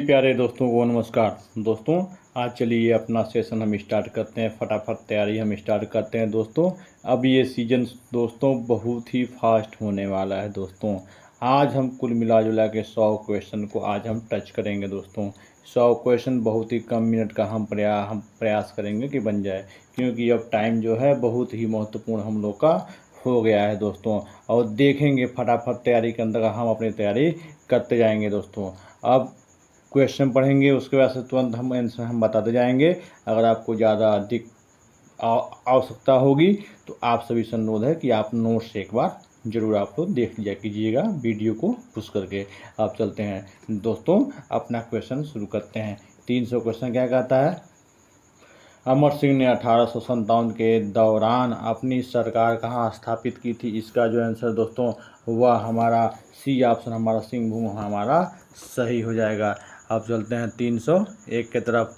प्यारे दोस्तों को नमस्कार। दोस्तों आज चलिए अपना सेशन हम स्टार्ट करते हैं। फटाफट तैयारी हम स्टार्ट करते हैं दोस्तों। अब ये सीजन दोस्तों बहुत ही फास्ट होने वाला है दोस्तों। आज हम कुल मिला जुला के 100 क्वेश्चन को आज हम टच करेंगे दोस्तों। 100 क्वेश्चन बहुत ही कम मिनट का हम प्रयास करेंगे कि बन जाए, क्योंकि अब टाइम जो है बहुत ही महत्वपूर्ण हम लोग का हो गया है दोस्तों। और देखेंगे फटाफट तैयारी के अंदर हम अपनी तैयारी करते जाएंगे दोस्तों। अब क्वेश्चन पढ़ेंगे, उसके बाद से तुरंत हम आंसर हम बताते जाएंगे। अगर आपको ज़्यादा अधिक आवश्यकता होगी तो आप सभी से अनुरोध है कि आप नोट्स एक बार ज़रूर आप लोग देख लिया कीजिएगा वीडियो को पुश करके। आप चलते हैं दोस्तों, अपना क्वेश्चन शुरू करते हैं। 300 क्वेश्चन क्या कहता है? अमर सिंह ने 1857 के दौरान अपनी सरकार कहाँ स्थापित की थी? इसका जो आंसर दोस्तों वह हमारा सी ऑप्शन हमारा सिंहभूम हमारा सही हो जाएगा। अब चलते हैं 301 की तरफ।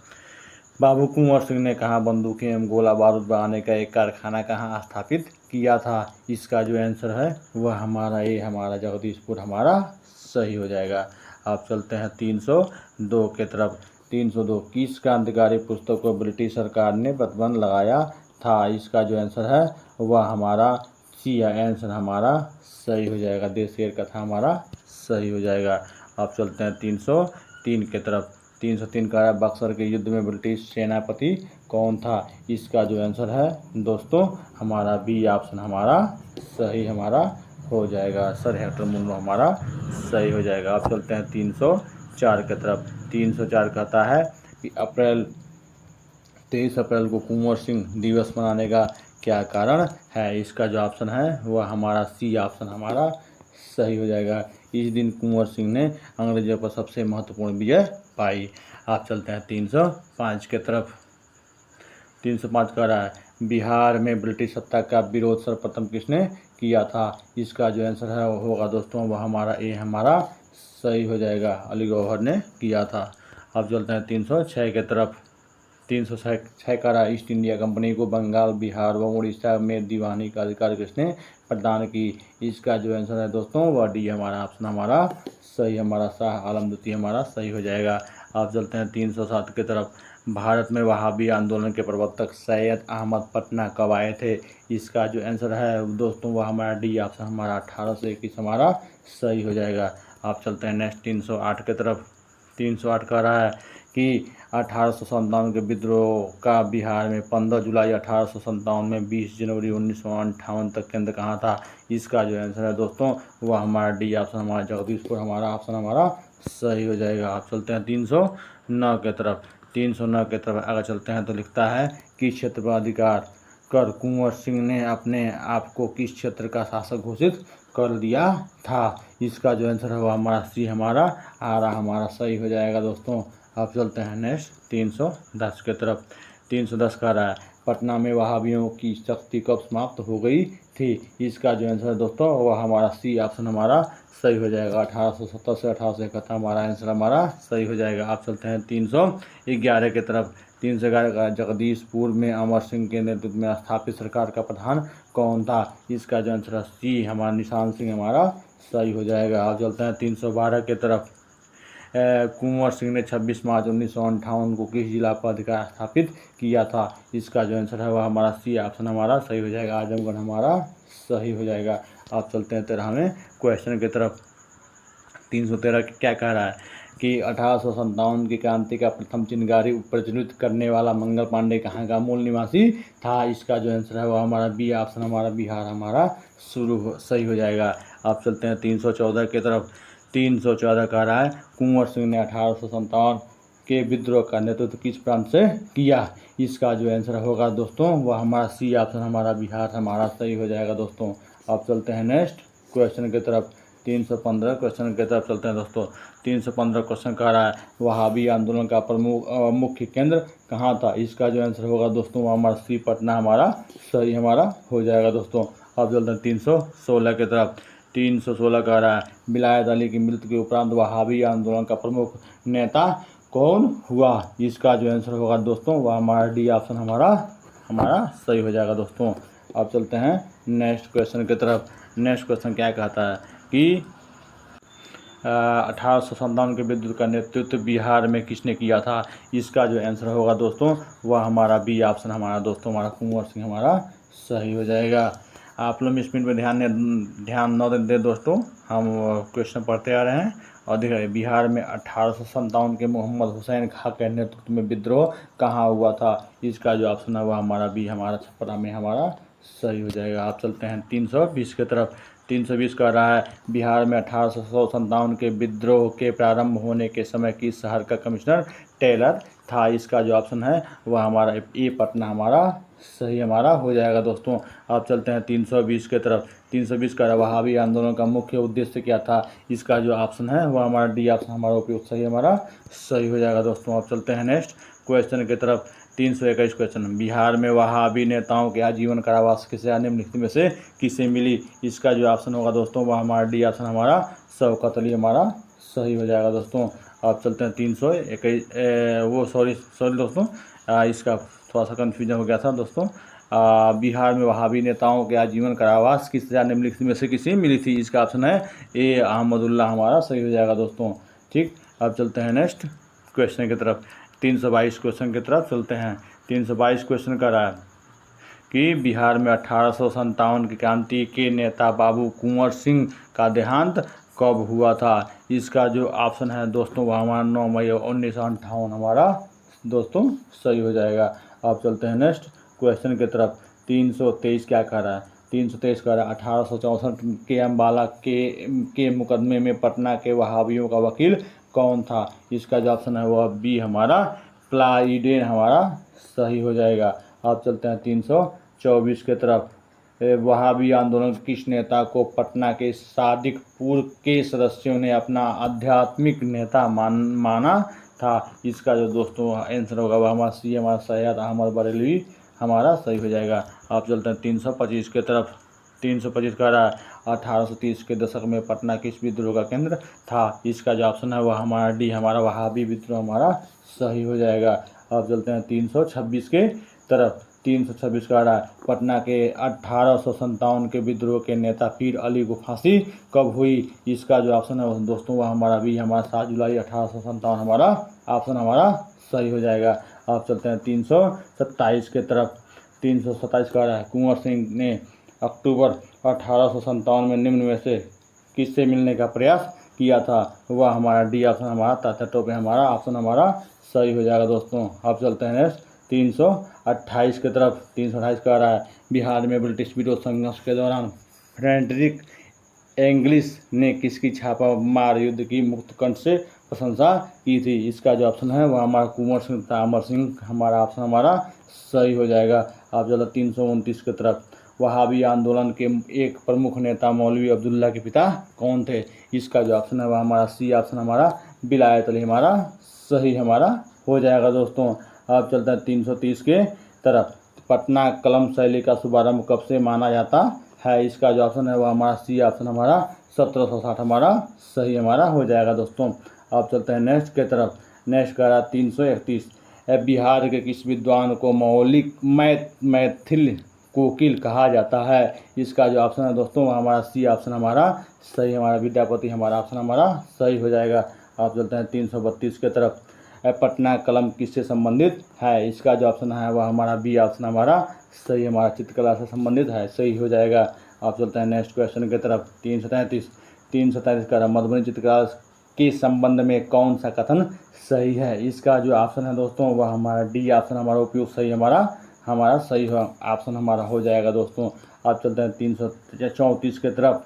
बाबू कुंवर सिंह ने कहाँ बंदूकें एवं गोला बारूद बनाने का एक कारखाना कहाँ स्थापित किया था? इसका जो आंसर है वह हमारा ये हमारा जगदीशपुर हमारा सही हो जाएगा। अब चलते हैं 302 की तरफ। 302 किस क्रांतिकारी पुस्तक को ब्रिटिश सरकार ने प्रतिबंध लगाया था? इसका जो आंसर है वह हमारा सी आंसर हमारा सही हो जाएगा। देश की कथा हमारा सही हो जाएगा। अब चलते हैं 303 की तरफ। 303 का बक्सर के युद्ध में ब्रिटिश सेनापति कौन था? इसका जो आंसर है दोस्तों हमारा बी ऑप्शन हमारा सही हमारा हो जाएगा। सर हेक्टर मुनरो हमारा सही हो जाएगा। अब चलते हैं 304 की तरफ। 304 कहता है कि 23 अप्रैल को कुंवर सिंह दिवस मनाने का क्या कारण है? इसका जो ऑप्शन है वह हमारा सी ऑप्शन हमारा सही हो जाएगा। इस दिन कुंवर सिंह ने अंग्रेजों पर सबसे महत्वपूर्ण विजय पाई। आप चलते हैं 305 की तरफ। 305 कह रहा है बिहार में ब्रिटिश सत्ता का विरोध सर्वप्रथम किसने किया था? इसका जो आंसर है वो होगा दोस्तों वह हमारा ए हमारा सही हो जाएगा। अली गौहर ने किया था। अब चलते हैं 306 की तरफ। 306 का रहा ईस्ट इंडिया कंपनी को बंगाल बिहार व उड़ीसा में दीवानी का अधिकार किसने प्रदान की? इसका जो आंसर है दोस्तों वह डी हमारा ऑप्शन हमारा सही हमारा शाह आलम द्वितीय हमारा सही हो जाएगा। अब चलते हैं 307 की तरफ। भारत में वहाबी आंदोलन के प्रवर्तक सैयद अहमद पटना कब आए थे? इसका जो आंसर है दोस्तों वह हमारा डी ऑप्शन हमारा 1821 हमारा सही हो जाएगा। आप चलते हैं नेक्स्ट 308 की तरफ। 308 कह रहा है कि 1857 के विद्रोह का बिहार में 15 जुलाई 1857 में 20 जनवरी 1958 तक केंद्र कहाँ था? इसका जो आंसर है दोस्तों वह हमारा डी ऑप्शन हमारा जगदीशपुर हमारा ऑप्शन हमारा सही हो जाएगा। आप चलते हैं 309 की तरफ। 309 की तरफ अगर चलते हैं तो लिखता है कि क्षेत्र पर अधिकार कर कुंवर सिंह ने अपने आप को किस क्षेत्र का शासक घोषित कर दिया था? इसका जो आंसर है वह हमारा सी हमारा आरा हमारा सही हो जाएगा दोस्तों। अब चलते हैं नेक्स्ट 310 की तरफ। 310 कह रहा है पटना में वहाबियों की शक्ति कब समाप्त हो गई थी? इसका जो आंसर है दोस्तों वह हमारा सी ऑप्शन हमारा सही हो जाएगा। 1870 से 1871 हमारा आंसर हमारा सही हो जाएगा। आप चलते हैं 311 की तरफ। 311 का जगदीशपुर में अमर सिंह के नेतृत्व में स्थापित सरकार का प्रधान कौन था? इसका जो आंसर है सी हमारा निशान सिंह हमारा सही हो जाएगा। आप चलते हैं 312 की तरफ। कुंवर सिंह ने 26 मार्च 1958 को किस जिला पर अधिकार स्थापित किया था? इसका जो आंसर है वह हमारा सी ऑप्शन हमारा सही हो जाएगा। आजमगढ़ हमारा सही हो जाएगा। आप चलते हैं 13वें क्वेश्चन की तरफ। 313 क्या कह रहा है कि 1857 की क्रांति का प्रथम चिनगारी प्रज्वलित करने वाला मंगल पांडे कहाँ का मूल निवासी था? इसका जो आंसर है वह हमारा बी ऑप्शन हमारा बिहार हमारा सही हो जाएगा। आप चलते हैं 314 की तरफ। 314 कह रहा है कुंवर सिंह ने 1857 के विद्रोह का नेतृत्व किस प्रांत से किया? इसका जो आंसर होगा दोस्तों वह हमारा सी ऑप्शन हमारा बिहार हमारा सही हो जाएगा दोस्तों। अब चलते हैं नेक्स्ट क्वेश्चन की तरफ। 315 क्वेश्चन की तरफ चलते हैं दोस्तों। 315 क्वेश्चन कह रहा है वहाबी आंदोलन का मुख्य केंद्र कहाँ था? इसका जो आंसर होगा दोस्तों वह हमारा सी पटना हमारा सही हमारा हो जाएगा दोस्तों। अब चलते हैं 316 की तरफ। 316 कह रहा है विलायत अली की मृत्यु के उपरांत वहाबी आंदोलन का प्रमुख नेता कौन हुआ? इसका जो आंसर होगा दोस्तों वह हमारा डी ऑप्शन हमारा सही हो जाएगा दोस्तों। अब चलते हैं नेक्स्ट क्वेश्चन की तरफ। नेक्स्ट क्वेश्चन क्या कहता है कि 1857 के विद्रोह का नेतृत्व बिहार में किसने किया था? इसका जो आंसर होगा दोस्तों वह हमारा बी ऑप्शन हमारा दोस्तों हमारा कुंवर सिंह हमारा सही हो जाएगा। आप लोग इस मिनट में ध्यान न दें दोस्तों, हम क्वेश्चन पढ़ते आ रहे हैं। और देखिए बिहार में 1857 के मोहम्मद हुसैन खां के नेतृत्व में विद्रोह कहाँ हुआ था? इसका जो ऑप्शन है वह हमारा बी हमारा छपरा में हमारा सही हो जाएगा। आप चलते हैं 320 की तरफ। 320 कह रहा है बिहार में 1857 के विद्रोह के प्रारंभ होने के समय किस शहर का कमिश्नर टेलर था? इसका जो ऑप्शन है वह हमारा ए पटना हमारा सही हमारा हो जाएगा दोस्तों। आप चलते हैं 320 की तरफ। 320 का वहाबी आंदोलन का मुख्य उद्देश्य क्या था? इसका जो ऑप्शन है वह हमारा डी ऑप्शन हमारा उपयोग सही हमारा सही हो जाएगा दोस्तों। आप चलते हैं नेक्स्ट क्वेश्चन की तरफ। 321 क्वेश्चन, बिहार में वहाबी नेताओं के आजीवन कारावास की सजा निम्नलिखित में से किसे मिली? इसका जो ऑप्शन होगा दोस्तों वह हमारा डी ऑप्शन हमारा शौकत अली हमारा सही हो जाएगा दोस्तों। आप चलते हैं 321 सॉरी दोस्तों, इसका थोड़ा सा कन्फ्यूजन हो गया था दोस्तों। बिहार में वहाबी नेताओं के आजीवन कारावास की सजा निम्नलिखित में से किसे मिली थी? इसका ऑप्शन है ए अहमदुल्ला हमारा सही हो जाएगा दोस्तों। ठीक, अब चलते हैं नेक्स्ट क्वेश्चन की तरफ। 322 क्वेश्चन की तरफ चलते हैं। 322 क्वेश्चन कर रहा है कि बिहार में 1857 की क्रांति के नेता बाबू कुंवर सिंह का देहांत कब हुआ था? इसका जो ऑप्शन है दोस्तों वह हमारा 9 मई 1958 हमारा दोस्तों सही हो जाएगा। अब चलते हैं नेक्स्ट क्वेश्चन की तरफ। 323 क्या कह रहा है? 323 कह रहा है 1864 के अम्बाला के मुकदमे में पटना के वहाबियों का वकील कौन था? इसका जो ऑप्शन है वह बी हमारा प्लाइडेन हमारा सही हो जाएगा। अब चलते हैं 324 की तरफ। वहाबी आंदोलन किस नेता को पटना के सादिकपुर के सदस्यों ने अपना आध्यात्मिक नेता माना था? इसका जो दोस्तों आंसर होगा वह हमारा सी हमारा सैयद अहमद बरेलवी हमारा सही हो जाएगा। आप चलते हैं 325 की तरफ। 325 कह रहा है 1830 के दशक में पटना किस विद्रोह का केंद्र था? इसका जो ऑप्शन है वह हमारा डी हमारा वहाबी विद्रोह हमारा सही हो जाएगा। अब चलते हैं 326 के तरफ। 326 कह रहा है पटना के 1857 के विद्रोह के नेता पीर अली को फांसी कब हुई? इसका जो ऑप्शन है दोस्तों वह हमारा बी हमारा 7 जुलाई 1857 हमारा ऑप्शन हमारा सही हो जाएगा। आप चलते हैं 327 के तरफ। 327 कह रहा है कुंवर सिंह ने अक्टूबर 1857 में निम्न में से किससे मिलने का प्रयास किया था? वह हमारा डी ऑप्शन हमारा तात्या टोपे हमारा ऑप्शन हमारा सही हो जाएगा दोस्तों। अब चलते हैं नेक्स्ट 328 की तरफ। 328 कह रहा है बिहार में ब्रिटिश विरोध संघर्ष के दौरान फ्रेडरिक एंग्लिश ने किसकी छापा मार युद्ध की मुक्त कंठ से प्रशंसा की थी? इसका जो ऑप्शन है वह हमारा कुंवर सिंह था अमर सिंह हमारा ऑप्शन हमारा सही हो जाएगा। आप चलो 329 की तरफ। वहाबी आंदोलन के एक प्रमुख नेता मौलवी अब्दुल्ला के पिता कौन थे? इसका जो ऑप्शन है वह हमारा सी ऑप्शन हमारा बिलायत अली हमारा सही हमारा हो जाएगा दोस्तों। अब चलता है 330 के तरफ। पटना कलम शैली का शुभारंभ कब से माना जाता है? इसका जो ऑप्शन है वह हमारा सी ऑप्शन हमारा 1760 हमारा सही हमारा हो जाएगा दोस्तों। अब चलते हैं नेक्स्ट के तरफ। नेक्स्ट कह रहा 331 बिहार के किस विद्वान को मैथिल कोकिल कहा जाता है? इसका जो ऑप्शन है दोस्तों वह हमारा सी ऑप्शन हमारा सही हमारा विद्यापति हमारा ऑप्शन हमारा सही हो जाएगा। आप चलते हैं 332 के तरफ। पटना कलम किससे संबंधित है? इसका जो ऑप्शन है वह हमारा बी ऑप्शन हमारा सही हमारा चित्रकला से संबंधित है सही हो जाएगा। आप चलते हैं नेक्स्ट क्वेश्चन की तरफ। 337 का मधुबनी चित्रकला के संबंध में कौन सा कथन सही है? इसका जो ऑप्शन है दोस्तों वह हमारा डी ऑप्शन हमारा उपयोग सही हमारा सही ऑप्शन हमारा हो जाएगा दोस्तों। आप चलते हैं 334 की तरफ।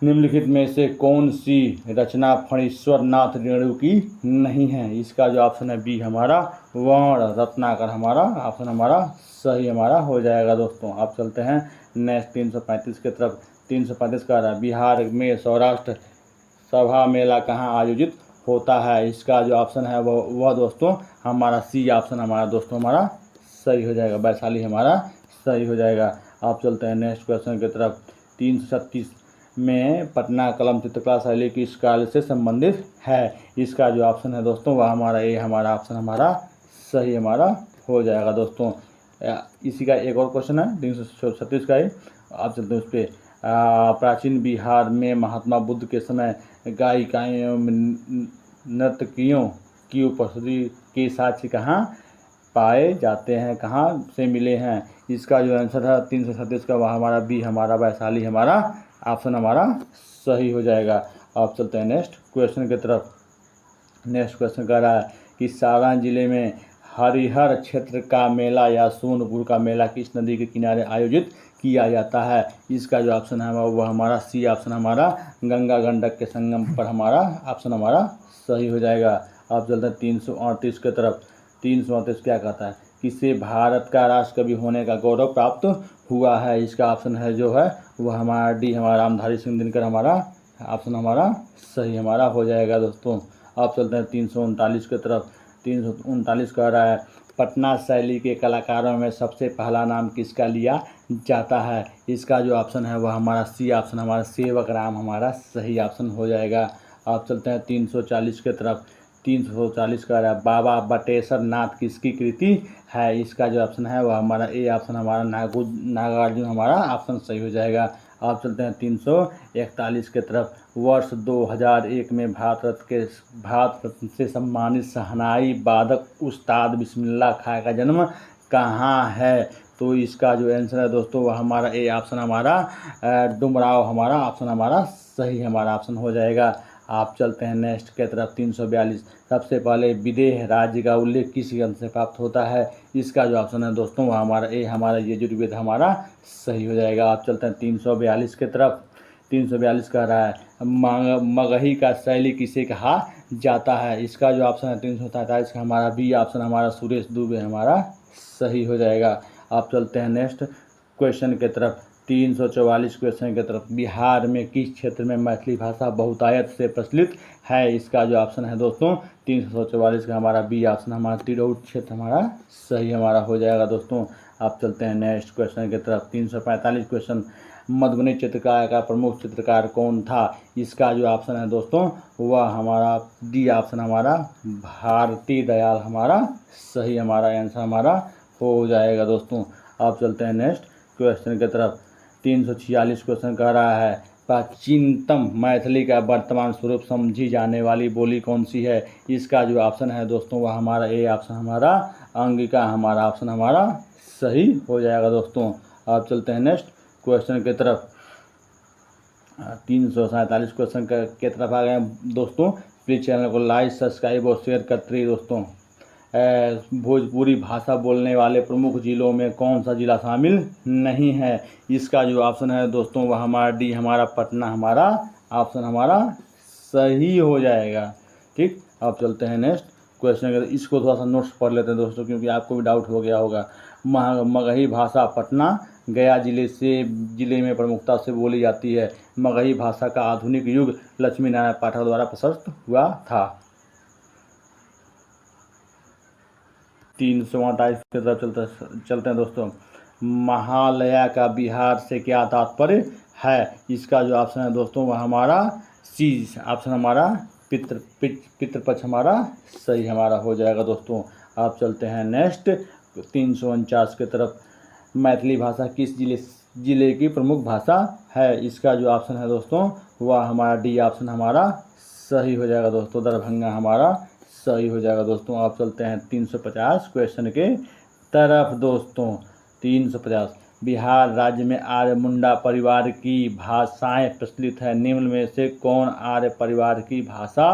निम्नलिखित में से कौन सी रचना फणीश्वर नाथ रेणु की नहीं है? इसका जो ऑप्शन है बी हमारा वर्ण रत्नाकर हमारा ऑप्शन हमारा सही हमारा हो जाएगा दोस्तों। आप चलते हैं नेक्स्ट 335 की तरफ। 335 का रहा बिहार में सौराष्ट्र सभा मेला कहाँ आयोजित होता है? इसका जो ऑप्शन है वह दोस्तों हमारा सी ऑप्शन हमारा दोस्तों हमारा सही हो जाएगा वैशाली हमारा सही हो जाएगा। आप चलते हैं नेक्स्ट क्वेश्चन की तरफ। 336 में पटना कलम चित्रकला शैली किस काल से संबंधित है? इसका जो ऑप्शन है दोस्तों वह हमारा ए हमारा ऑप्शन हमारा सही हमारा हो जाएगा दोस्तों। इसी का एक और क्वेश्चन है 336 का ही। आप चलते हैं उस पर। प्राचीन बिहार में महात्मा बुद्ध के समय गायिकाएं एवं नर्तकियों की उपस्थिति के साक्ष्य कहाँ पाए जाते हैं, कहाँ से मिले हैं? इसका जो आंसर है 337 का, वह हमारा बी हमारा वैशाली हमारा ऑप्शन हमारा सही हो जाएगा। अब चलते हैं नेक्स्ट क्वेश्चन की तरफ। नेक्स्ट क्वेश्चन कह रहा है कि सारण जिले में हरिहर क्षेत्र का मेला या सोनपुर का मेला किस नदी के किनारे आयोजित किया जाता है? इसका जो ऑप्शन है वह हमारा सी ऑप्शन हमारा गंगा गंडक के संगम पर हमारा ऑप्शन हमारा सही हो जाएगा। अब चलते हैं 338 की तरफ। 338 क्या कहता है? किसे भारत का राष्ट्र कवि होने का गौरव प्राप्त हुआ है? इसका ऑप्शन है जो है वह हमारा डी हमारा रामधारी सिंह दिनकर हमारा ऑप्शन हमारा सही हमारा हो जाएगा दोस्तों। अब चलते हैं 339 की तरफ। 339 कह रहा है पटना शैली के कलाकारों में सबसे पहला नाम किसका लिया जाता है? इसका जो ऑप्शन है वह हमारा सी ऑप्शन हमारा सेवक राम हमारा सही ऑप्शन हो जाएगा। अब चलते हैं 340 की तरफ। 340 कह रहा है बाबा बटेश्वर नाथ किसकी कृति है? इसका जो ऑप्शन है वह हमारा ए ऑप्शन हमारा नागार्जुन हमारा ऑप्शन सही हो जाएगा। अब चलते हैं 341 की तरफ। वर्ष 2001 में भारत रत्न से सम्मानित शहनाई वादक उस्ताद बिस्मिल्लाह खां का जन्म कहाँ है? तो इसका जो आंसर है दोस्तों वह हमारा ए ऑप्शन हमारा डुमराव हमारा ऑप्शन हमारा सही हमारा ऑप्शन हो जाएगा। आप चलते हैं नेक्स्ट की तरफ। 342 सबसे पहले विदेह राज्य का उल्लेख किस ग्रंथ से प्राप्त होता है? इसका जो ऑप्शन है दोस्तों वह हमारा ए हमारा यजुर्वेद हमारा सही हो जाएगा। आप चलते हैं 342 की तरफ। 342 कह रहा है मगही का शैली किसे कहा जाता है? इसका जो ऑप्शन है 343 का हमारा बी ऑप्शन हमारा सुरेश दुबे हमारा सही हो जाएगा। आप चलते हैं नेक्स्ट क्वेश्चन की तरफ। 344 क्वेश्चन की तरफ। बिहार में किस क्षेत्र में मैथिली भाषा बहुतायत से प्रचलित है? इसका जो ऑप्शन है दोस्तों 344 का हमारा बी ऑप्शन हमारा तिरहुत क्षेत्र हमारा सही हमारा हो जाएगा दोस्तों। आप चलते हैं नेक्स्ट क्वेश्चन की तरफ। 345 क्वेश्चन। मधुबनी चित्रकार का प्रमुख चित्रकार कौन था? इसका जो ऑप्शन है दोस्तों वह हमारा डी ऑप्शन हमारा भारती दयाल हमारा सही हमारा आंसर हमारा हो जाएगा दोस्तों। आप चलते हैं नेक्स्ट क्वेश्चन की तरफ। 346 क्वेश्चन कह रहा है प्राचीनतम मैथिली का वर्तमान स्वरूप समझी जाने वाली बोली कौन सी है? इसका जो ऑप्शन है दोस्तों वह हमारा ए ऑप्शन हमारा अंगिका हमारा ऑप्शन हमारा सही हो जाएगा दोस्तों। आप चलते हैं नेक्स्ट क्वेश्चन की तरफ। 347 क्वेश्चन की तरफ आ गए दोस्तों। प्लीज चैनल को लाइक सब्सक्राइब और शेयर करते रहिए दोस्तों। भोजपुरी भाषा बोलने वाले प्रमुख जिलों में कौन सा जिला शामिल नहीं है? इसका जो ऑप्शन है दोस्तों वह हमारा डी हमारा पटना हमारा ऑप्शन हमारा सही हो जाएगा। ठीक, अब चलते हैं नेक्स्ट क्वेश्चन। इसको थोड़ा सा नोट्स पढ़ लेते हैं दोस्तों क्योंकि आपको भी डाउट हो गया होगा। मगही भाषा पटना गया जिले में प्रमुखता से बोली जाती है। मगही भाषा का आधुनिक युग लक्ष्मी नारायण पाठक द्वारा प्रशस्त हुआ था। 348 की तरफ चलते हैं दोस्तों। महालया का बिहार से क्या तात्पर्य है? इसका जो ऑप्शन है दोस्तों वह हमारा सी ऑप्शन हमारा पितृपक्ष हमारा सही हमारा हो जाएगा दोस्तों। आप चलते हैं नेक्स्ट 349 की तरफ। मैथिली भाषा किस जिले की प्रमुख भाषा है? इसका जो ऑप्शन है दोस्तों वह हमारा डी ऑप्शन हमारा सही हो जाएगा दोस्तों, दरभंगा हमारा सही हो जाएगा दोस्तों। आप चलते हैं 350 क्वेश्चन के तरफ दोस्तों। 350 बिहार राज्य में आर्य मुंडा परिवार की भाषाएं प्रचलित है। निम्न में से कौन आर्य परिवार की भाषा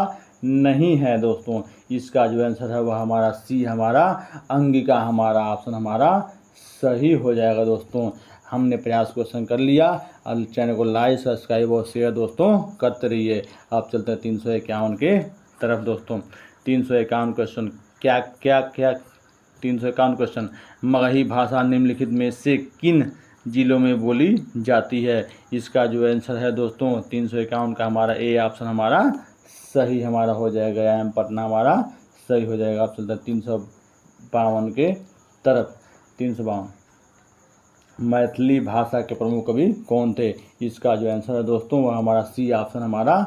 नहीं है दोस्तों? इसका जो आंसर है वह हमारा सी हमारा अंगिका हमारा ऑप्शन हमारा सही हो जाएगा दोस्तों। हमने प्रयास क्वेश्चन कर लिया। अब चैनल को लाइक सब्सक्राइब और शेयर दोस्तों करते रहिए। आप चलते हैं 351 के तरफ दोस्तों। 351 क्वेश्चन क्या 351 क्वेश्चन। मगही भाषा निम्नलिखित में से किन जिलों में बोली जाती है? इसका जो आंसर है दोस्तों 351 का हमारा ए ऑप्शन हमारा सही हमारा हो जाएगा। एम पटना हमारा सही हो जाएगा। आप चलते हैं 352 के तरफ। 352 मैथिली भाषा के प्रमुख कवि कौन थे? इसका जो आंसर है दोस्तों वह हमारा सी ऑप्शन हमारा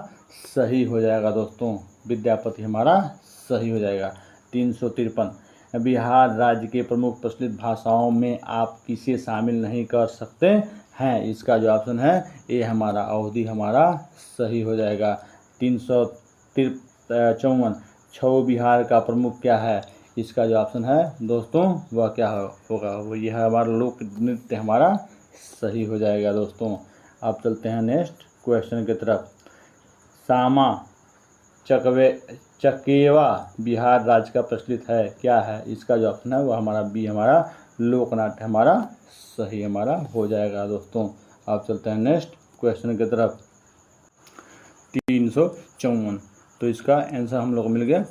सही हो जाएगा दोस्तों, विद्यापति हमारा सही हो जाएगा। 353 बिहार राज्य के प्रमुख प्रचलित भाषाओं में आप किसे शामिल नहीं कर सकते हैं? इसका जो ऑप्शन है ये हमारा अवधी हमारा सही हो जाएगा। 354 छऊ बिहार का प्रमुख क्या है? इसका जो ऑप्शन है दोस्तों वह क्या होगा? वो यह है हमारा लोक नृत्य हमारा सही हो जाएगा दोस्तों। अब चलते हैं नेक्स्ट क्वेश्चन की तरफ। सामा चकेवा बिहार राज्य का प्रचलित है, क्या है? इसका जो ऑप्शन है वो हमारा बी हमारा लोकनाट्य हमारा सही हमारा हो जाएगा दोस्तों। अब चलते हैं नेक्स्ट क्वेश्चन की तरफ। 354 तो इसका आंसर हम लोग को मिल गया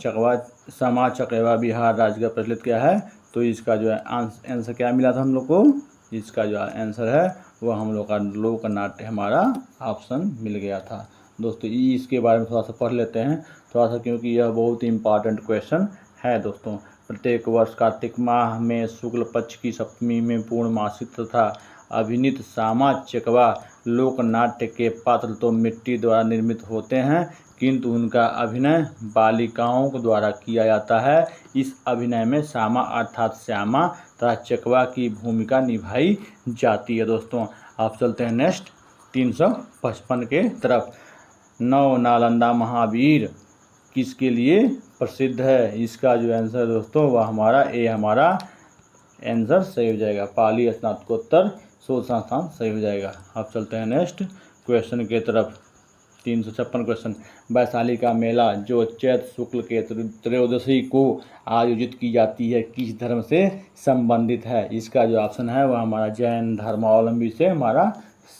सामा चकेवा बिहार राज्य का प्रचलित क्या है? तो इसका जो है आंसर क्या मिला था हम लोग को? इसका जो आंसर है वह हम लोग का लोकनाट्य हमारा ऑप्शन मिल गया था दोस्तों। इसके बारे में थोड़ा सा पढ़ लेते हैं थोड़ा सा, क्योंकि यह बहुत ही इम्पॉर्टेंट क्वेश्चन है दोस्तों। प्रत्येक वर्ष कार्तिक माह में शुक्ल पक्ष की सप्तमी में पूर्णमासी तथा अभिनीत सामा चकेवा लोकनाट्य के पात्र तो मिट्टी द्वारा निर्मित होते हैं, किंतु उनका अभिनय बालिकाओं द्वारा किया जाता है। इस अभिनय में सामा अर्थात श्यामा तथा चकेवा की भूमिका निभाई जाती है दोस्तों। आप चलते हैं नेक्स्ट 355 के तरफ। नव नालंदा महावीर किसके लिए प्रसिद्ध है? इसका जो आंसर दोस्तों वह हमारा ए हमारा आंसर सही हो जाएगा। पाली स्नातकोत्तर शोध संस्थान सही हो जाएगा। अब चलते हैं नेक्स्ट क्वेश्चन के तरफ। 356 क्वेश्चन। वैशाली का मेला जो चैत्र शुक्ल के त्रयोदशी को आयोजित की जाती है किस धर्म से संबंधित है? इसका जो ऑप्शन है वह हमारा जैन धर्मावलंबी से हमारा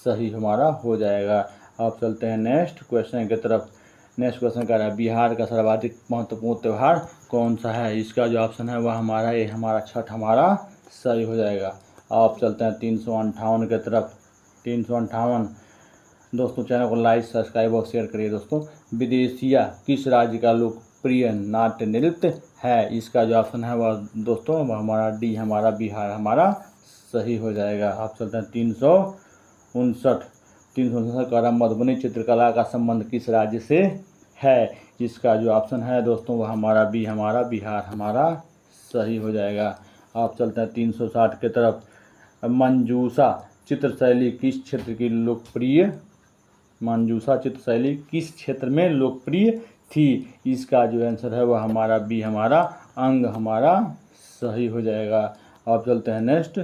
सही हमारा हो जाएगा। अब चलते हैं नेक्स्ट क्वेश्चन की तरफ। नेक्स्ट क्वेश्चन कह रहा है बिहार का सर्वाधिक महत्वपूर्ण त्यौहार कौन सा है? इसका जो ऑप्शन है वह हमारा ये हमारा छठ हमारा सही हो जाएगा। अब चलते हैं 358 की तरफ। 358 दोस्तों चैनल को लाइक सब्सक्राइब और शेयर करिए दोस्तों। विदेशिया किस राज्य का लोकप्रिय नाट्य नृत्य है? इसका जो ऑप्शन है वह दोस्तों वह हमारा डी हमारा बिहार हमारा सही हो जाएगा। अब चलते हैं 359 का मधुबनी चित्रकला का संबंध किस राज्य से है? इसका जो ऑप्शन है दोस्तों वह हमारा बी हमारा बिहार हमारा सही हो जाएगा। अब चलते हैं 360 की तरफ। मंजूषा चित्रशैली किस क्षेत्र की लोकप्रिय मंजूषा चित्रशैली किस क्षेत्र में लोकप्रिय थी? इसका जो आंसर है वह हमारा बी हमारा अंग हमारा सही हो जाएगा। अब चलते हैं नेक्स्ट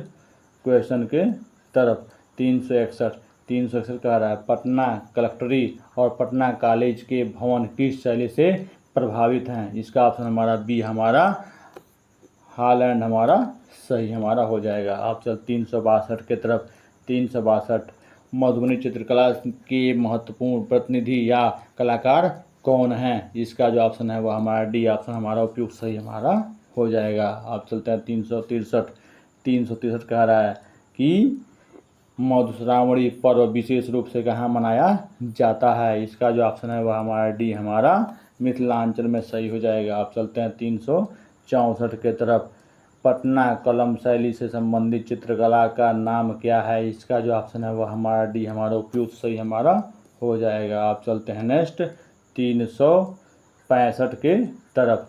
क्वेश्चन के तरफ। 361 कह रहा है पटना कलेक्ट्री और पटना कॉलेज के भवन किस शैली से प्रभावित हैं? इसका ऑप्शन हमारा बी हमारा हॉलैंड हमारा सही हमारा हो जाएगा। आप चल 362 के तरफ। 362 मधुबनी चित्रकला के महत्वपूर्ण प्रतिनिधि या कलाकार कौन हैं? इसका जो ऑप्शन है वह हमारा डी ऑप्शन हमारा उपयुक्त सही हमारा हो जाएगा। आप चलते हैं 363 कह रहा है कि मधुश्रावणी पर्व विशेष रूप से कहाँ मनाया जाता है? इसका जो ऑप्शन है वह हमारा डी हमारा मिथिलांचल में सही हो जाएगा। आप चलते हैं 364 के तरफ। पटना कलम शैली से संबंधित चित्रकला का नाम क्या है? इसका जो ऑप्शन है वह हमारा डी हमारा उपयुक्त सही हमारा हो जाएगा। आप चलते हैं नेक्स्ट 365 के तरफ।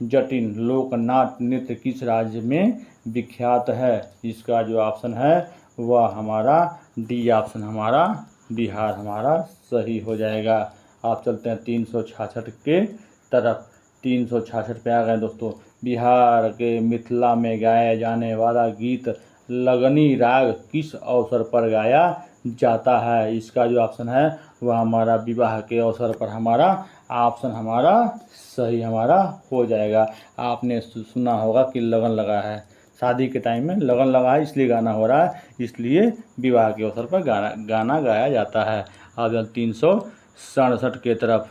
जटिन लोकनाट्य नृत्य किस राज्य में विख्यात है? इसका जो ऑप्शन है वह हमारा डी ऑप्शन हमारा बिहार हमारा सही हो जाएगा। आप चलते हैं 366 के तरफ। 366 पे आ गए दोस्तों। बिहार के मिथिला में गाया जाने वाला गीत लगनी राग किस अवसर पर गाया जाता है? इसका जो ऑप्शन है वह हमारा विवाह के अवसर पर हमारा ऑप्शन हमारा सही हमारा हो जाएगा। आपने सुना होगा कि लगन लगा है, शादी के टाइम में लगन लगा है इसलिए गाना हो रहा है, इसलिए विवाह के अवसर पर गाना गाया जाता है। अब 367 के तरफ।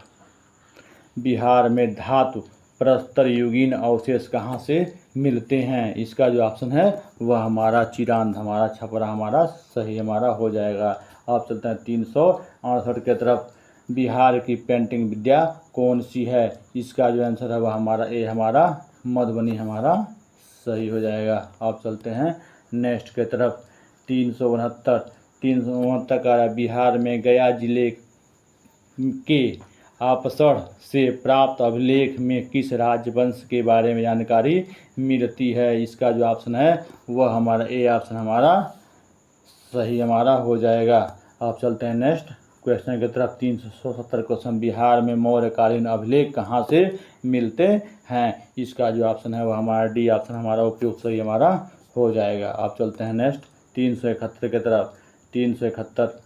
बिहार में धातु प्रस्तर युगीन अवशेष कहाँ से मिलते हैं? इसका जो ऑप्शन है वह हमारा चिरांद हमारा छपरा हमारा सही हमारा हो जाएगा। अब चलते हैं 368 के तरफ। बिहार की पेंटिंग विद्या कौन सी है? इसका जो आंसर है वह हमारा ए हमारा मधुबनी हमारा सही हो जाएगा। अब चलते हैं नेक्स्ट के तरफ। 369 का बिहार में गया जिले के आपसढ़ से प्राप्त अभिलेख में किस राजवंश के बारे में जानकारी मिलती है? इसका जो ऑप्शन है वह हमारा ए ऑप्शन हमारा सही हमारा हो जाएगा। अब चलते हैं नेक्स्ट क्वेश्चन की तरफ 370 क्वेश्चन, बिहार में मौर्यकालीन अभिलेख कहाँ से मिलते हैं? इसका जो ऑप्शन है वो हमारा डी ऑप्शन हमारा उपयुक्त सही हमारा हो जाएगा। आप चलते हैं नेक्स्ट 371 की तरफ। 371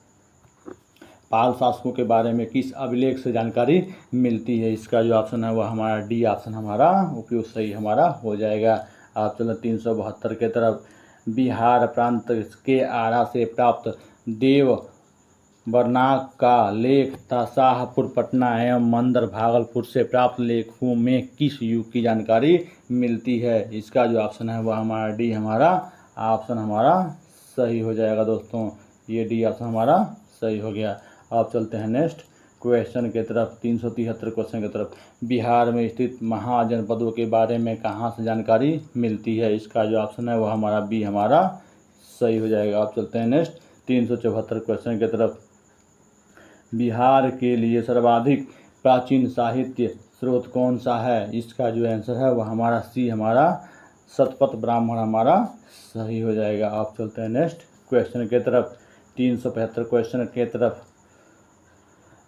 पाल शासकों के बारे में किस अभिलेख से जानकारी मिलती है? इसका जो ऑप्शन है वह हमारा डी ऑप्शन हमारा उपयुक्त सही हमारा हो जाएगा। आप चलो 372 के तरफ। बिहार प्रांत के आरा से प्राप्त देव बरनाक का लेख तथा शाहपुर पटना एवं मंदर भागलपुर से प्राप्त लेखों में किस युग की जानकारी मिलती है? इसका जो ऑप्शन है वह हमारा डी हमारा ऑप्शन हमारा सही हो जाएगा दोस्तों। ये डी ऑप्शन हमारा सही हो गया। आप चलते हैं नेक्स्ट क्वेश्चन की तरफ 373 क्वेश्चन की तरफ। बिहार में स्थित महाजनपदों के बारे में कहाँ से जानकारी मिलती है? इसका जो ऑप्शन है वह हमारा बी हमारा सही हो जाएगा। आप चलते हैं नेक्स्ट 374 क्वेश्चन की तरफ। बिहार के लिए सर्वाधिक प्राचीन साहित्य स्रोत कौन सा है? इसका जो आंसर है वह हमारा सी हमारा शतपथ ब्राह्मण हमारा सही हो जाएगा। आप चलते हैं नेक्स्ट क्वेश्चन की तरफ 375 क्वेश्चन की तरफ।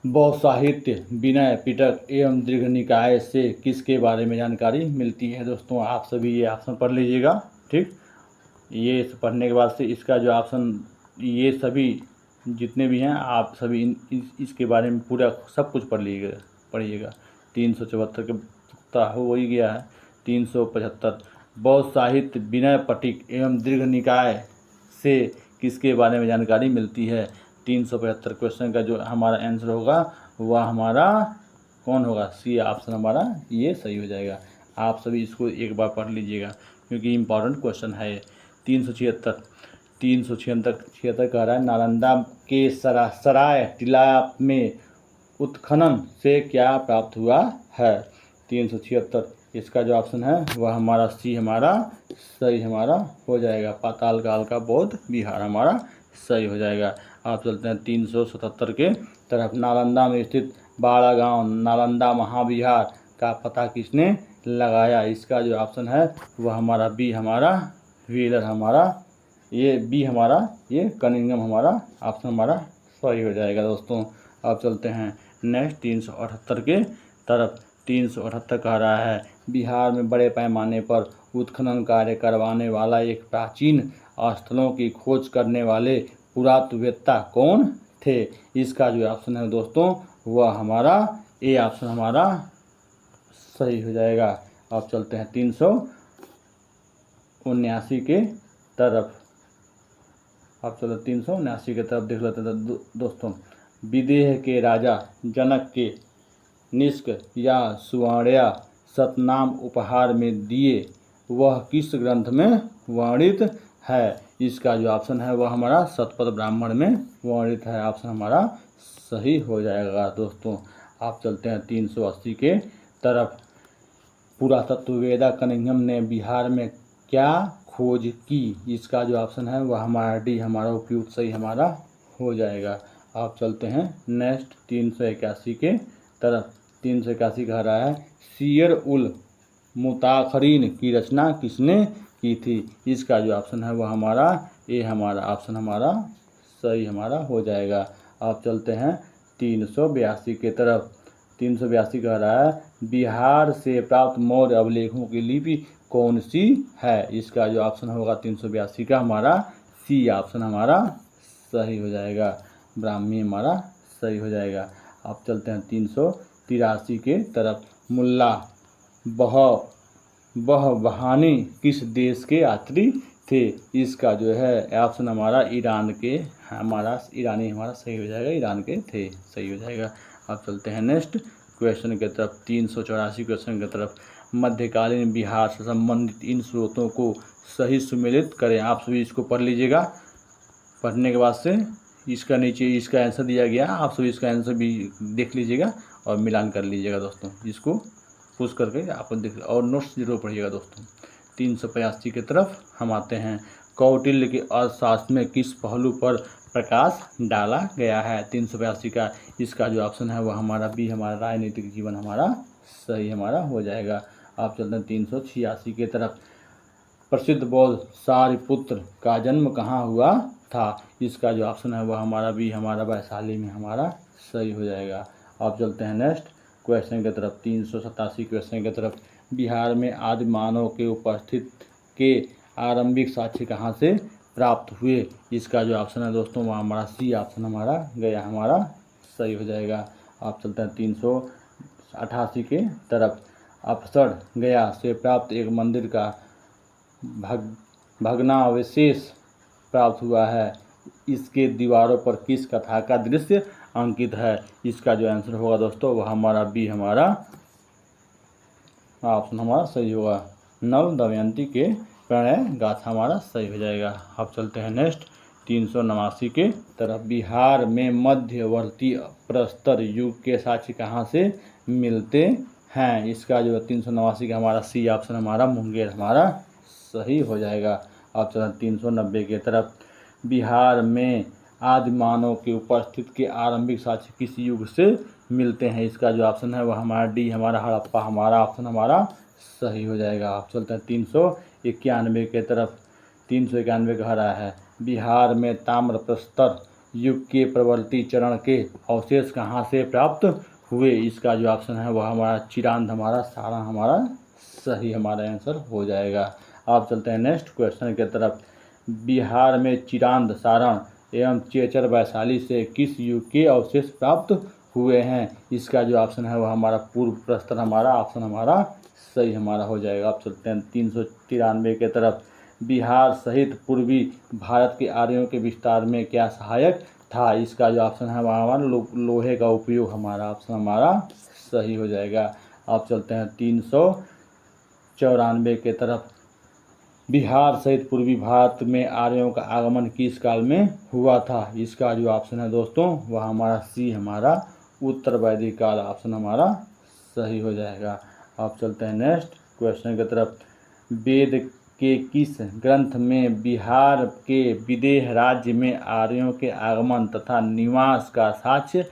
बौद्ध साहित्य विनय पिटक एवं दीर्घ निकाय से किसके बारे में जानकारी मिलती है? दोस्तों आप सभी ये ऑप्शन पढ़ लीजिएगा, ठीक। ये पढ़ने के बाद से इसका जो ऑप्शन, ये सभी जितने भी हैं आप सभी इसके बारे में पूरा सब कुछ पढ़िएगा। 374 के तो हो ही गया है। 375 बौद्ध साहित्य विनय पिटक एवं दीर्घ निकाय से किसके बारे में जानकारी मिलती है? 375 क्वेश्चन का जो हमारा आंसर होगा वह हमारा कौन होगा? सी ऑप्शन हमारा ये सही हो जाएगा। आप सभी इसको एक बार पढ़ लीजिएगा क्योंकि इम्पॉर्टेंट क्वेश्चन है ये। 376 कह रहा है नालंदा के सराय टीला में उत्खनन से क्या प्राप्त हुआ है? 376 इसका जो ऑप्शन है वह हमारा सी हमारा सही हमारा हो जाएगा। पाताल काल का बौद्ध विहार हमारा सही हो जाएगा। आप चलते हैं 377 के तरफ। नालंदा में स्थित बाड़ा गांव नालंदा महाविहार का पता किसने लगाया? इसका जो ऑप्शन है वह हमारा बी हमारा व्हीलर हमारा, ये बी हमारा ये कनिंघम हमारा ऑप्शन हमारा सही हो जाएगा दोस्तों। अब चलते हैं नेक्स्ट 378 के तरफ। 378 कह रहा है बिहार में बड़े पैमाने पर उत्खनन कार्य करवाने वाला एक प्राचीन स्थलों की खोज करने वाले पुरातत्ववेत्ता कौन थे? इसका जो ऑप्शन है दोस्तों वह हमारा ए ऑप्शन हमारा सही हो जाएगा। अब चलते हैं 379 के तरफ। अब चलो 379 की तरफ देख लेते हैं दोस्तों। विदेह के राजा जनक के निष्क या सुवर्ण्या सतनाम उपहार में दिए वह किस ग्रंथ में वर्णित है? इसका जो ऑप्शन है वह हमारा शतपथ ब्राह्मण में वर्णित है। ऑप्शन हमारा सही हो जाएगा दोस्तों। आप चलते हैं 380 के तरफ। पुरातत्ववेत्ता कनिंघम ने बिहार में क्या खोज की? इसका जो ऑप्शन है वह हमारा डी हमारा उपयुक्त सही हमारा हो जाएगा। आप चलते हैं नेक्स्ट 381 के तरफ। 381 कह रहा है सीयर उल मुताखरीन की रचना किसने की थी? इसका जो ऑप्शन है वह हमारा ए हमारा ऑप्शन हमारा सही हमारा हो जाएगा। आप चलते हैं 382 के तरफ। 382 कह रहा है बिहार से प्राप्त मौर्य अभिलेखों की लिपि कौन सी है? इसका जो ऑप्शन होगा 382 का हमारा सी ऑप्शन हमारा सही हो जाएगा। ब्राह्मी हमारा सही हो जाएगा। आप चलते हैं 383 के तरफ। मुल्ला बहानी किस देश के यात्री थे? इसका जो है ऑप्शन हमारा ईरान के हमारा ईरानी हमारा सही हो जाएगा। ईरान के थे सही हो जाएगा। अब चलते हैं नेक्स्ट क्वेश्चन की तरफ 384 क्वेश्चन की तरफ। मध्यकालीन बिहार से संबंधित इन स्रोतों को सही सुमेलित करें। आप सभी इसको पढ़ लीजिएगा। पढ़ने के बाद से इसका नीचे इसका आंसर दिया गया, आप सभी इसका आंसर भी देख लीजिएगा और मिलान कर लीजिएगा दोस्तों। इसको पुश करके आप देख और नोट्स जरूर पढ़िएगा दोस्तों। 385 की तरफ हम आते हैं। कौटिल्य के अर्थशास्त्र में किस पहलू पर प्रकाश डाला गया है? 385 का इसका जो ऑप्शन है वह हमारा बी हमारा राजनीतिक जीवन हमारा सही हमारा हो जाएगा। आप चलते हैं 386 की तरफ। प्रसिद्ध बौद्ध सारिपुत्र का जन्म कहाँ हुआ था। इसका जो ऑप्शन है वह हमारा बी हमारा वैशाली में हमारा सही हो जाएगा। अब चलते हैं नेक्स्ट क्वेश्चन की तरफ, 387 क्वेश्चन की तरफ। बिहार में आदि मानव के उपस्थित के आरंभिक साक्ष्य कहाँ से प्राप्त हुए? इसका जो ऑप्शन है दोस्तों वह हमारा सी ऑप्शन हमारा गया हमारा सही हो जाएगा। आप चलते हैं 388 के तरफ। अफसर गया से प्राप्त एक मंदिर का भग्नावशेष प्राप्त हुआ है। इसके दीवारों पर किस कथा का दृश्य अंकित है? इसका जो आंसर होगा दोस्तों वह हमारा बी हमारा ऑप्शन हमारा सही होगा। नल दमयंती के प्रणय गाथा हमारा सही हो जाएगा। अब चलते हैं नेक्स्ट 389 के तरफ। बिहार में मध्यवर्ती प्रस्तर युग के साक्ष्य कहाँ से मिलते हैं? इसका जो 389 का हमारा सी ऑप्शन हमारा मुंगेर हमारा सही हो जाएगा। अब चलते 390 के तरफ। बिहार में आदि मानव के उपस्थित के आरंभिक साक्ष्य किस युग से मिलते हैं? इसका जो ऑप्शन है वह हमारा डी हमारा हड़प्पा हमारा ऑप्शन हमारा सही हो जाएगा। आप चलते हैं 391 के तरफ। 391 कह रहा है बिहार में ताम्र प्रस्तर युग के प्रवर्ती चरण के अवशेष कहाँ से प्राप्त हुए? इसका जो ऑप्शन है वह हमारा चिरांद हमारा सारण हमारा सही हमारा आंसर हो जाएगा। आप चलते हैं नेक्स्ट क्वेश्चन की तरफ। बिहार में चिरांद सारण एवं चेचर वैशाली से किस युग के अवशेष प्राप्त हुए हैं? इसका जो ऑप्शन है वह हमारा पूर्व प्रस्तर हमारा ऑप्शन हमारा सही हमारा हो जाएगा। आप चलते हैं 393 के तरफ। बिहार सहित पूर्वी भारत के आर्यों के विस्तार में क्या सहायक था? इसका जो ऑप्शन है वह हमारा लोहे का उपयोग हमारा ऑप्शन हमारा सही हो जाएगा। आप चलते हैं 394 के तरफ। बिहार सहित पूर्वी भारत में आर्यों का आगमन किस काल में हुआ था? इसका जो ऑप्शन है दोस्तों वह हमारा सी हमारा उत्तर वैदिक काल ऑप्शन हमारा सही हो जाएगा। आप चलते हैं नेक्स्ट क्वेश्चन की तरफ। वेद के किस ग्रंथ में बिहार के विदेह राज्य में आर्यों के आगमन तथा निवास का साक्ष्य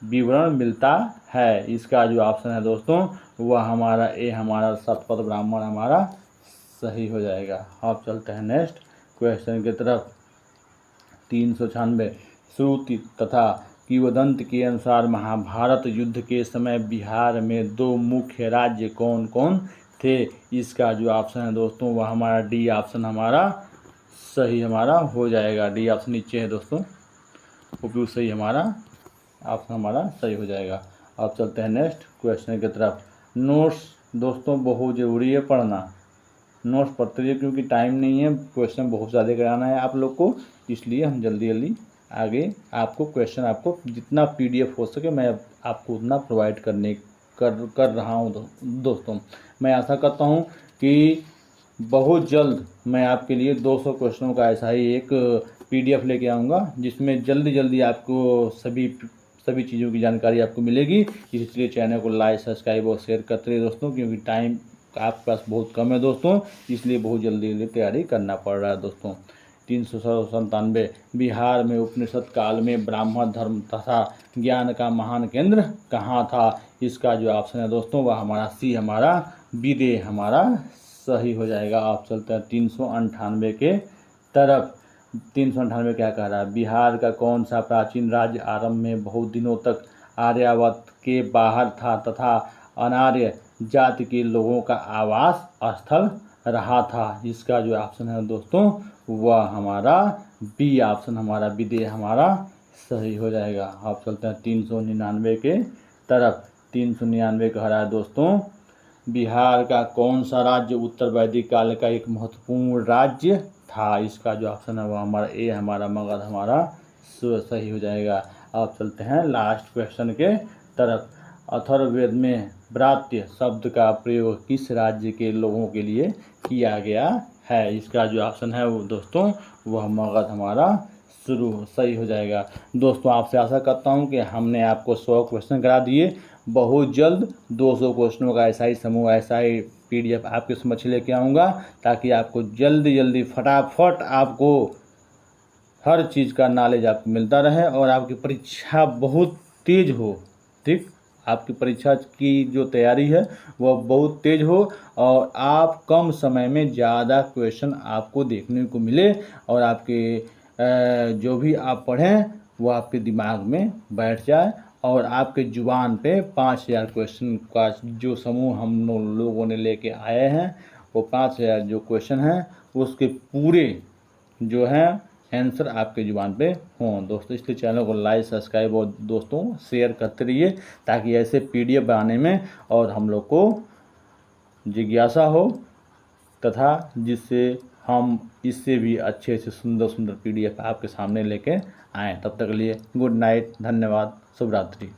विवरण मिलता है? इसका जो ऑप्शन है दोस्तों वह हमारा ए हमारा शतपथ ब्राह्मण हमारा सही हो जाएगा। आप चलते हैं नेक्स्ट क्वेश्चन की तरफ। 396 श्रुति तथा किंवदंत के अनुसार महाभारत युद्ध के समय बिहार में दो मुख्य राज्य कौन कौन थे? इसका जो ऑप्शन है दोस्तों वह हमारा डी ऑप्शन हमारा सही हमारा हो जाएगा। डी ऑप्शन नीचे है दोस्तों, उपयुक्त सही हमारा ऑप्शन हमारा सही हो जाएगा। अब चलते हैं नेक्स्ट क्वेश्चन की तरफ। नोट्स दोस्तों बहुत ज़रूरी है पढ़ना, नोट्स पढ़ते रहिए क्योंकि टाइम नहीं है, क्वेश्चन बहुत ज़्यादा कराना है आप लोग को, इसलिए हम जल्दी जल्दी आगे आपको क्वेश्चन आपको जितना पीडीएफ हो सके मैं आपको उतना प्रोवाइड कर रहा हूँ दोस्तों। मैं आशा करता हूँ कि बहुत जल्द मैं आपके लिए 200 क्वेश्चनों का ऐसा ही एक पीडीएफ लेके आऊँगा जिसमें जल्दी जल्दी आपको सभी चीज़ों की जानकारी आपको मिलेगी। इसलिए चैनल को लाइक सब्सक्राइब और शेयर करते रहिए दोस्तों, क्योंकि टाइम आपके पास बहुत कम है दोस्तों, इसलिए बहुत जल्दी जल्दी तैयारी करना पड़ रहा है दोस्तों। 397 बिहार में उपनिषद काल में ब्राह्मण धर्म तथा ज्ञान का महान केंद्र कहाँ था? इसका जो ऑप्शन है दोस्तों वह हमारा सी हमारा विदेह हमारा सही हो जाएगा। आप चलते हैं 398 के तरफ। 398 क्या कह रहा है? बिहार का कौन सा प्राचीन राज्य आरंभ में बहुत दिनों तक आर्यावर्त के बाहर था तथा अनार्य जाति के लोगों का आवास स्थल रहा था? इसका जो ऑप्शन है दोस्तों वह हमारा बी ऑप्शन हमारा विदेह हमारा सही हो जाएगा। आप चलते हैं 399 के तरफ। 399 कह रहा है दोस्तों बिहार का कौन सा राज्य उत्तर वैदिक काल का एक महत्वपूर्ण राज्य था? इसका जो ऑप्शन है वह हमारा ए हमारा मगध हमारा सही हो जाएगा। आप चलते हैं लास्ट क्वेश्चन के तरफ। अथर्ववेद में व्रात्य शब्द का प्रयोग किस राज्य के लोगों के लिए किया गया है? इसका जो ऑप्शन है वो दोस्तों वह मगध हमारा सही हो जाएगा। दोस्तों आपसे आशा करता हूं कि हमने आपको 100 क्वेश्चन करा दिए। बहुत जल्द 200 क्वेश्चनों का ऐसा ही समूह ऐसा ही पीडीएफ आपके समक्ष लेके आऊँगा, ताकि आपको जल्दी फटाफट आपको हर चीज़ का नॉलेज आपको मिलता रहे और आपकी परीक्षा बहुत तेज हो। ठीक, आपकी परीक्षा की जो तैयारी है वह बहुत तेज हो और आप कम समय में ज़्यादा क्वेश्चन आपको देखने को मिले और आपके जो भी आप पढ़ें वो आपके दिमाग में बैठ जाए और आपके ज़ुबान पे 5000 क्वेश्चन का जो समूह हम लोगों ने लेके आए हैं, वो 5000 जो क्वेश्चन हैं उसके पूरे जो हैं आंसर आपके ज़ुबान पे हों दोस्तों। इसलिए चैनल को लाइक, सब्सक्राइब और दोस्तों शेयर करते रहिए, ताकि ऐसे PDF बनाने में और हम लोग को जिज्ञासा हो, तथा जिससे हम इससे भी अच्छे से सुंदर PDF आपके सामने लेके आएँ। तब तक के लिए गुड नाइट, धन्यवाद, शुभ रात्रि।